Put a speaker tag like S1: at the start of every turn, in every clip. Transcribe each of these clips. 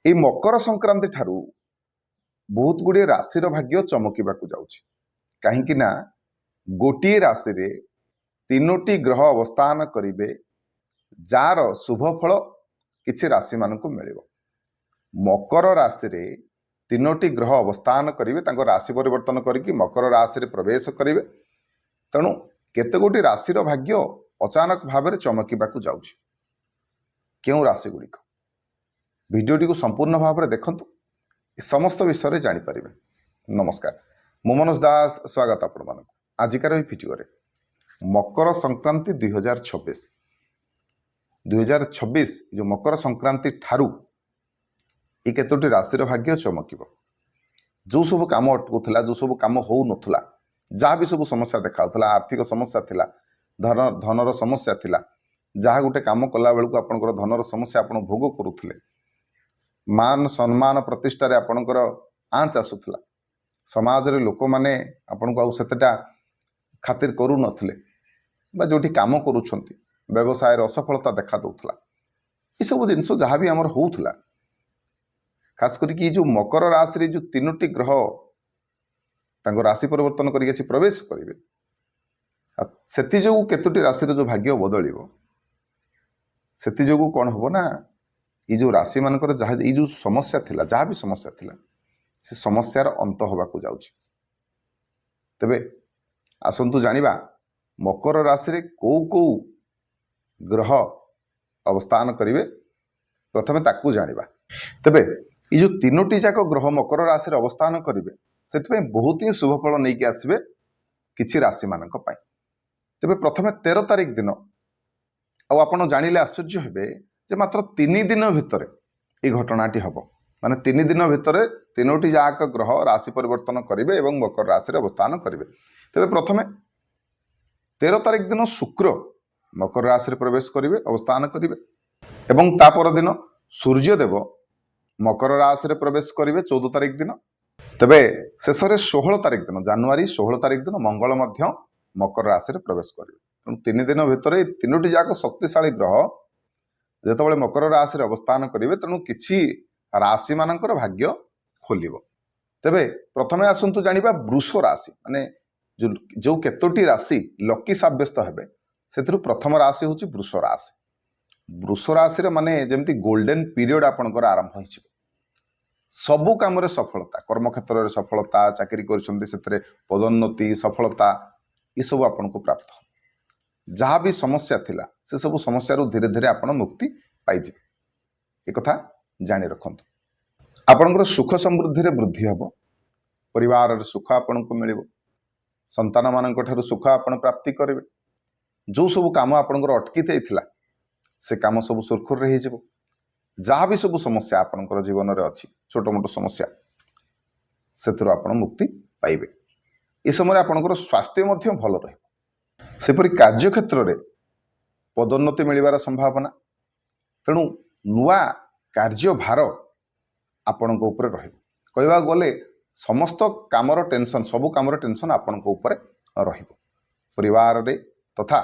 S1: এই ମକର ସଂକ୍ରାନ୍ତି ଠାରୁ ବହୁତ ଗୁଡ଼ିଏ ରାଶିର ଭାଗ୍ୟ ଚମକିବାକୁ ଯାଉଛି। କାହିଁକି ନା ଗୋଟିଏ ରାଶିରେ ତିନୋଟି ଗ୍ରହ ଅବସ୍ଥାନ କରିବେ, ଯାହାର ଶୁଭ ଫଳ କିଛି ରାଶିମାନଙ୍କୁ ମିଳିବ। ମକର ରାଶିରେ ତିନୋଟି ଗ୍ରହ ଅବସ୍ଥାନ କରିବେ, ତାଙ୍କ ରାଶି ପରିବର୍ତ୍ତନ କରିକି ମକର ରାଶିରେ ପ୍ରବେଶ କରିବେ। ତେଣୁ କେତେ ଗୋଟି ରାଶିର ଭାଗ୍ୟ ଅଚାନକ ଭାବରେ ଚମକିବାକୁ ଯାଉଛି। କେଉଁ ରାଶି ଗୁଡ଼ିକ? ଭିଡ଼ିଓଟିକୁ ସମ୍ପୂର୍ଣ୍ଣ ଭାବରେ ଦେଖନ୍ତୁ, ସମସ୍ତ ବିଷୟରେ ଜାଣିପାରିବେ। ନମସ୍କାର, ମୁଁ ମନୋଜ ଦାସ, ସ୍ୱାଗତ ଆପଣମାନଙ୍କୁ ଆଜିକାର ଏହି ଭିଡ଼ିଓରେ। ମକର ସଂକ୍ରାନ୍ତି 2026 ଯେଉଁ ମକର ସଂକ୍ରାନ୍ତି ଠାରୁ ଏ କେତୋଟି ରାଶିର ଭାଗ୍ୟ ଚମକିବ। ଯେଉଁ ସବୁ କାମ ଅଟକୁଥିଲା, ଯେଉଁ ସବୁ କାମ ହେଉନଥିଲା, ଯାହା ବି ସବୁ ସମସ୍ୟା ଦେଖାଉଥିଲା, ଆର୍ଥିକ ସମସ୍ୟା ଥିଲା, ଧନର ସମସ୍ୟା ଥିଲା, ଯାହା ଗୋଟେ କାମ କଲା ବେଳକୁ ଆପଣଙ୍କର ଧନର ସମସ୍ୟା ଆପଣ ଭୋଗ କରୁଥିଲେ, ମାନ ସମ୍ମାନ ପ୍ରତିଷ୍ଠାରେ ଆପଣଙ୍କର ଆଞ୍ଚ ଆସୁଥିଲା, ସମାଜରେ ଲୋକମାନେ ଆପଣଙ୍କୁ ଆଉ ସେତେଟା ଖାତିର କରୁନଥିଲେ, ବା ଯେଉଁଠି କାମ କରୁଛନ୍ତି ବ୍ୟବସାୟରେ ଅସଫଳତା ଦେଖା ଦେଉଥିଲା, ଏସବୁ ଜିନିଷ ଯାହା ବି ଆମର ହେଉଥିଲା, ଖାସ କରିକି ଏ ଯେଉଁ ମକର ରାଶିରେ ଯେଉଁ ତିନୋଟି ଗ୍ରହ ତାଙ୍କ ରାଶି ପରିବର୍ତ୍ତନ କରିକି ଆସି ପ୍ରବେଶ କରିବେ, ସେଥିଯୋଗୁଁ କେତୋଟି ରାଶିର ଯେଉଁ ଭାଗ୍ୟ ବଦଳିବ, ସେଥିଯୋଗୁଁ କ'ଣ ହେବ ନା, ଏଇ ଯେଉଁ ରାଶିମାନଙ୍କର ଯାହା ଏଇ ଯେଉଁ ସମସ୍ୟା ଥିଲା, ଯାହା ବି ସମସ୍ୟା ଥିଲା, ସେ ସମସ୍ୟାର ଅନ୍ତ ହେବାକୁ ଯାଉଛି। ତେବେ ଆସନ୍ତୁ ଜାଣିବା ମକର ରାଶିରେ କୋଉ କୋଉ ଗ୍ରହ ଅବସ୍ଥାନ କରିବେ। ପ୍ରଥମେ ତାକୁ ଜାଣିବା। ତେବେ এই ଯେଉଁ ତିନୋଟି ଯାକ ଗ୍ରହ ମକର ରାଶିରେ ଅବସ୍ଥାନ କରିବେ, ସେଥିପାଇଁ ବହୁତ ହିଁ ଶୁଭ ଫଳ ନେଇକି ଆସିବେ କିଛି ରାଶିମାନଙ୍କ ପାଇଁ। ତେବେ ପ୍ରଥମେ 13 ତାରିଖ ଦିନ, ଆଉ ଆପଣ ଜାଣିଲେ ଆଶ୍ଚର୍ଯ୍ୟ ହେବେ ଯେ ମାତ୍ର 3 ଦିନ ଭିତରେ এই ଘଟଣାଟି ହେବ। ମାନେ 3 ଦିନ ଭିତରେ ତିନୋଟି ଯାକ ଗ୍ରହ ରାଶି ପରିବର୍ତ୍ତନ କରିବେ ଏବଂ ମକର ରାଶିରେ ଅବସ୍ଥାନ କରିବେ। ତେବେ ପ୍ରଥମେ 13 ତାରିଖ ଦିନ ଶୁକ୍ର ମକର ରାଶିରେ ପ୍ରବେଶ କରିବେ, ଅବସ୍ଥାନ କରିବେ, ଏବଂ ତା ପରଦିନ ସୂର୍ଯ୍ୟଦେବ ମକର ରାଶିରେ ପ୍ରବେଶ କରିବେ 14 ତାରିଖ ଦିନ। ତେବେ ଶେଷରେ 16 ତାରିଖ ଦିନ, ଜାନୁଆରୀ 16 ତାରିଖ ଦିନ ମଙ୍ଗଳ ମଧ୍ୟ ମକର ରାଶିରେ ପ୍ରବେଶ କରିବେ। ତେଣୁ 3 ଦିନ ଭିତରେ এই ତିନୋଟି ଯାକ ଶକ୍ତିଶାଳୀ ଗ୍ରହ ଯେତେବେଳେ ମକର ରାଶିରେ ଅବସ୍ଥାନ କରିବେ, ତେଣୁ କିଛି ରାଶିମାନଙ୍କର ଭାଗ୍ୟ ଖୋଲିବ। ତେବେ ପ୍ରଥମେ ଆସନ୍ତୁ ଜାଣିବା ବୃଷ ରାଶି, ମାନେ ଯେଉଁ କେତୋଟି ରାଶି ଲକି ସାବ୍ୟସ୍ତ ହେବେ, ସେଥିରୁ ପ୍ରଥମ ରାଶି ହେଉଛି ବୃଷ ରାଶି। ବୃଷ ରାଶିରେ ମାନେ ଯେମିତି ଗୋଲ୍ଡେନ୍ ପିରିୟଡ଼ ଆପଣଙ୍କର ଆରମ୍ଭ ହୋଇଯିବ। ସବୁ କାମରେ ସଫଳତା, କର୍ମକ୍ଷେତ୍ରରେ ସଫଳତା, ଚାକିରି କରିଛନ୍ତି ସେଥିରେ ପଦୋନ୍ନତି, ସଫଳତା, ଏସବୁ ଆପଣଙ୍କୁ ପ୍ରାପ୍ତ। ଯାହା ବି ସମସ୍ୟା ଥିଲା, ସେସବୁ ସମସ୍ୟାରୁ ଧୀରେ ଧୀରେ ଆପଣ ମୁକ୍ତି ପାଇଯିବେ। ଏକଥା ଜାଣି ରଖନ୍ତୁ। ଆପଣଙ୍କର ସୁଖ ସମୃଦ୍ଧିରେ ବୃଦ୍ଧି ହେବ, ପରିବାରରେ ସୁଖ ଆପଣଙ୍କୁ ମିଳିବ, ସନ୍ତାନମାନଙ୍କ ଠାରୁ ସୁଖ ଆପଣ ପ୍ରାପ୍ତି କରିବେ। ଯେଉଁ ସବୁ କାମ ଆପଣଙ୍କର ଅଟକି ଯାଇଥିଲା, ସେ କାମ ସବୁ ସୁରୁଖୁରୁରେ ହେଇଯିବ। ଯାହା ବି ସବୁ ସମସ୍ୟା ଆପଣଙ୍କର ଜୀବନରେ ଅଛି, ଛୋଟ ମୋଟ ସମସ୍ୟା, ସେଥିରୁ ଆପଣ ମୁକ୍ତି ପାଇବେ। ଏ ସମୟରେ ଆପଣଙ୍କର ସ୍ୱାସ୍ଥ୍ୟ ମଧ୍ୟ ଭଲ ରହିବ। ସେପରି କାର୍ଯ୍ୟକ୍ଷେତ୍ରରେ ପଦୋନ୍ନତି ମିଳିବାର ସମ୍ଭାବନା। ତେଣୁ ନୂଆ କାର୍ଯ୍ୟଭାର ଆପଣଙ୍କ ଉପରେ ରହିବ। କହିବାକୁ ଗଲେ ସମସ୍ତ କାମର ଟେନସନ୍, ସବୁ କାମର ଟେନସନ୍ ଆପଣଙ୍କ ଉପରେ ରହିବ। ପରିବାରରେ ତଥା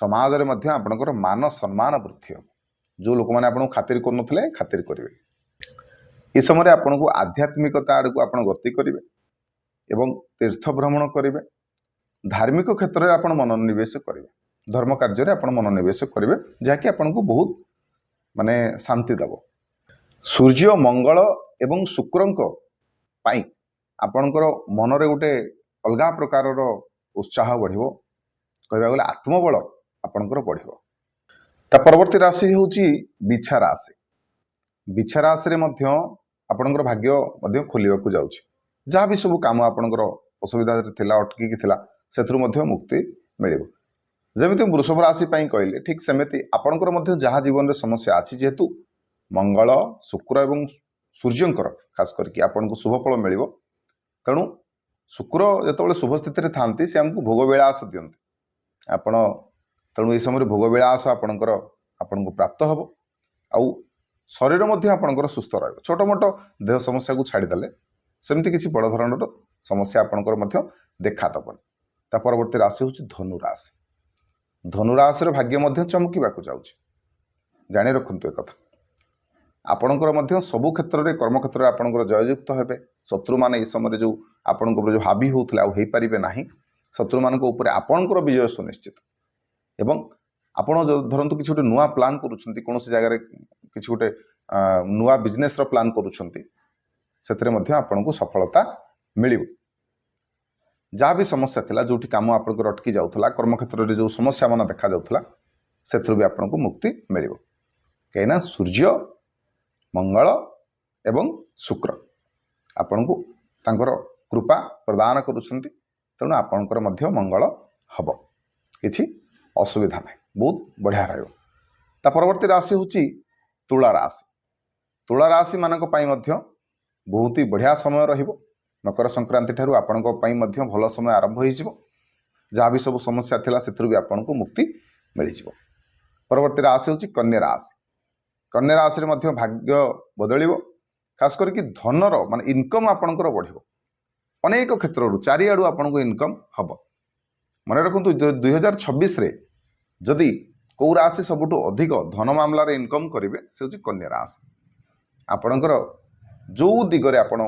S1: ସମାଜରେ ମଧ୍ୟ ଆପଣଙ୍କର ମାନ ସମ୍ମାନ ବୃଦ୍ଧି ହେବ। ଯେଉଁ ଲୋକମାନେ ଆପଣଙ୍କୁ ଖାତିର କରୁନଥିଲେ, ଖାତିର କରିବେ। ଏ ସମୟରେ ଆପଣଙ୍କୁ ଆଧ୍ୟାତ୍ମିକତା ଆଡ଼କୁ ଆପଣ ଗତି କରିବେ ଏବଂ ତୀର୍ଥ ଭ୍ରମଣ କରିବେ। ଧାର୍ମିକ କ୍ଷେତ୍ରରେ ଆପଣ ମନୋନିବେଶ କରିବେ, ଧର୍ମ କାର୍ଯ୍ୟରେ ଆପଣ ମନୋନିବେଶ କରିବେ, ଯାହାକି ଆପଣଙ୍କୁ ବହୁତ ମାନେ ଶାନ୍ତି ଦେବ। ସୂର୍ଯ୍ୟ, ମଙ୍ଗଳ ଏବଂ ଶୁକ୍ରଙ୍କ ପାଇଁ ଆପଣଙ୍କର ମନରେ ଗୋଟେ ଅଲଗା ପ୍ରକାରର ଉତ୍ସାହ ବଢ଼ିବ। କହିବାକୁ ଗଲେ ଆତ୍ମବଳ ଆପଣଙ୍କର ବଢ଼ିବ। ତା ପରବର୍ତ୍ତୀ ରାଶି ହେଉଛି ବିଛା ରାଶି। ବିଛା ରାଶିରେ ମଧ୍ୟ ଆପଣଙ୍କର ଭାଗ୍ୟ ମଧ୍ୟ ଖୋଲିବାକୁ ଯାଉଛି। ଯାହା ବି ସବୁ କାମ ଆପଣଙ୍କର ଅସୁବିଧାରେ ଥିଲା, ଅଟକିକି ଥିଲା, ସେଥିରୁ ମଧ୍ୟ ମୁକ୍ତି ମିଳିବ। ଯେମିତି ବୃଷଭ ରାଶି ପାଇଁ କହିଲେ, ଠିକ୍ ସେମିତି ଆପଣଙ୍କର ମଧ୍ୟ ଯାହା ଜୀବନରେ ସମସ୍ୟା ଅଛି, ଯେହେତୁ ମଙ୍ଗଳ, ଶୁକ୍ର ଏବଂ ସୂର୍ଯ୍ୟଙ୍କର ଖାସ କରିକି ଆପଣଙ୍କୁ ଶୁଭ ଫଳ ମିଳିବ। ତେଣୁ ଶୁକ୍ର ଯେତେବେଳେ ଶୁଭ ସ୍ଥିତିରେ ଥାନ୍ତି, ସେ ଆମକୁ ଭୋଗ ବିଳାସ ଦିଅନ୍ତି। ତେଣୁ ଏହି ସମୟରେ ଭୋଗ ବିଳାସ ଆପଣଙ୍କୁ ପ୍ରାପ୍ତ ହେବ। ଆଉ ଶରୀର ମଧ୍ୟ ଆପଣଙ୍କର ସୁସ୍ଥ ରହିବ। ଛୋଟ ମୋଟ ଦେହ ସମସ୍ୟାକୁ ଛାଡ଼ିଦେଲେ ସେମିତି କିଛି ବଡ଼ ଧରଣର ସମସ୍ୟା ଆପଣଙ୍କର ମଧ୍ୟ ଦେଖାଦେବନି। ତା ପରବର୍ତ୍ତୀ ରାଶି ହେଉଛି ଧନୁ ରାଶି। ଧନୁ ରାଶିର ଭାଗ୍ୟ ମଧ୍ୟ ଚମକିବାକୁ ଯାଉଛି। ଜାଣି ରଖନ୍ତୁ ଏକଥା। ଆପଣଙ୍କର ମଧ୍ୟ ସବୁ କ୍ଷେତ୍ରରେ କର୍ମକ୍ଷେତ୍ରରେ ଆପଣଙ୍କର ଜୟଯୁକ୍ତ ହେବେ। ଶତ୍ରୁମାନେ ଏହି ସମୟରେ ଯେଉଁ ଆପଣଙ୍କ ଉପରେ ଯେଉଁ ହାବି ହେଉଥିଲେ ଆଉ ହେଇପାରିବେ ନାହିଁ। ଶତ୍ରୁମାନଙ୍କ ଉପରେ ଆପଣଙ୍କର ବିଜୟ ସୁନିଶ୍ଚିତ। ଏବଂ ଆପଣ ଧରନ୍ତୁ କିଛି ଗୋଟେ ନୂଆ ପ୍ଲାନ୍ କରୁଛନ୍ତି, କୌଣସି ଜାଗାରେ କିଛି ଗୋଟେ ନୂଆ ବିଜନେସ୍ର ପ୍ଲାନ୍ କରୁଛନ୍ତି, ସେଥିରେ ମଧ୍ୟ ଆପଣଙ୍କୁ ସଫଳତା ମିଳିବ। ଯାହା ବି ସମସ୍ୟା ଥିଲା, ଯେଉଁଠି କାମ ଆପଣଙ୍କର ଅଟକି ଯାଉଥିଲା, କର୍ମକ୍ଷେତ୍ରରେ ଯେଉଁ ସମସ୍ୟାମାନ ଦେଖାଯାଉଥିଲା, ସେଥିରୁ ବି ଆପଣଙ୍କୁ ମୁକ୍ତି ମିଳିବ। କାହିଁକିନା ସୂର୍ଯ୍ୟ, ମଙ୍ଗଳ ଏବଂ ଶୁକ୍ର ଆପଣଙ୍କୁ ତାଙ୍କର କୃପା ପ୍ରଦାନ କରୁଛନ୍ତି। ତେଣୁ ଆପଣଙ୍କର ମଧ୍ୟ ମଙ୍ଗଳ ହେବ, କିଛି ଅସୁବିଧା ନାହିଁ, ବହୁତ ବଢ଼ିଆ ରହିବ। ତା ପରବର୍ତ୍ତୀ ରାଶି ହେଉଛି ତୁଳା ରାଶି। ତୁଳା ରାଶିମାନଙ୍କ ପାଇଁ ମଧ୍ୟ ବହୁତ ହି ବଢ଼ିଆ ସମୟ ରହିବ। ମକର ସଂକ୍ରାନ୍ତି ଠାରୁ ଆପଣଙ୍କ ପାଇଁ ମଧ୍ୟ ଭଲ ସମୟ ଆରମ୍ଭ ହୋଇଯିବ। ଯାହା ବି ସବୁ ସମସ୍ୟା ଥିଲା ସେଥିରୁ ବି ଆପଣଙ୍କୁ ମୁକ୍ତି ମିଳିଯିବ। ପରବର୍ତ୍ତୀ ରାଶି ହେଉଛି କନ୍ୟା ରାଶି। କନ୍ୟା ରାଶିରେ ମଧ୍ୟ ଭାଗ୍ୟ ବଦଳିବ। ଖାସ କରିକି ଧନର ମାନେ ଇନକମ୍ ଆପଣଙ୍କର ବଢ଼ିବ। ଅନେକ କ୍ଷେତ୍ରରୁ ଚାରିଆଡ଼ୁ ଆପଣଙ୍କୁ ଇନକମ୍ ହେବ। ମନେ ରଖନ୍ତୁ 2026ରେ ଯଦି କେଉଁ ରାଶି ସବୁଠୁ ଅଧିକ ଧନ ମାମଲାରେ ଇନକମ୍ କରିବେ, ସେ ହେଉଛି କନ୍ୟା ରାଶି। ଆପଣଙ୍କର ଯେଉଁ ଦିଗରେ ଆପଣ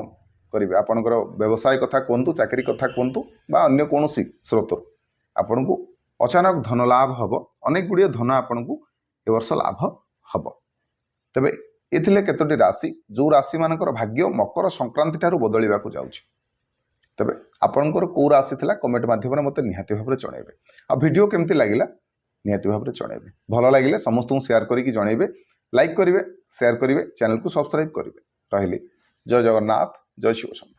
S1: କରିବେ, ଆପଣଙ୍କର ବ୍ୟବସାୟ କଥା କୁହନ୍ତୁ, ଚାକିରି କଥା କୁହନ୍ତୁ ବା ଅନ୍ୟ କୌଣସି ସ୍ରୋତରୁ ଆପଣଙ୍କୁ ଅଚାନକ ଧନ ଲାଭ ହେବ। ଅନେକ ଗୁଡ଼ିଏ ଧନ ଆପଣଙ୍କୁ ଏ ବର୍ଷ ଲାଭ ହେବ। ତେବେ ଏଥିଲେ କେତୋଟି ରାଶି, ଯେଉଁ ରାଶିମାନଙ୍କର ଭାଗ୍ୟ ମକର ସଂକ୍ରାନ୍ତି ଠାରୁ ବଦଳିବାକୁ ଯାଉଛି। ତେବେ ଆପଣଙ୍କର କେଉଁ ରାଶି ଥିଲା କମେଣ୍ଟ ମାଧ୍ୟମରେ ମୋତେ ନିହାତି ଭାବରେ ଜଣାଇବେ। ଆଉ ଭିଡ଼ିଓ କେମିତି ଲାଗିଲା ନିହାତି ଭାବରେ ଜଣାଇବେ। ଭଲ ଲାଗିଲେ ସମସ୍ତଙ୍କୁ ସେୟାର କରିକି ଜଣାଇବେ, ଲାଇକ୍ କରିବେ, ସେୟାର କରିବେ, ଚ୍ୟାନେଲକୁ ସବସ୍କ୍ରାଇବ୍ କରିବେ। ରହିଲି, ଜୟ ଜଗନ୍ନାଥ, ଜୟ ଶିବ ଶମ୍ଭୁ।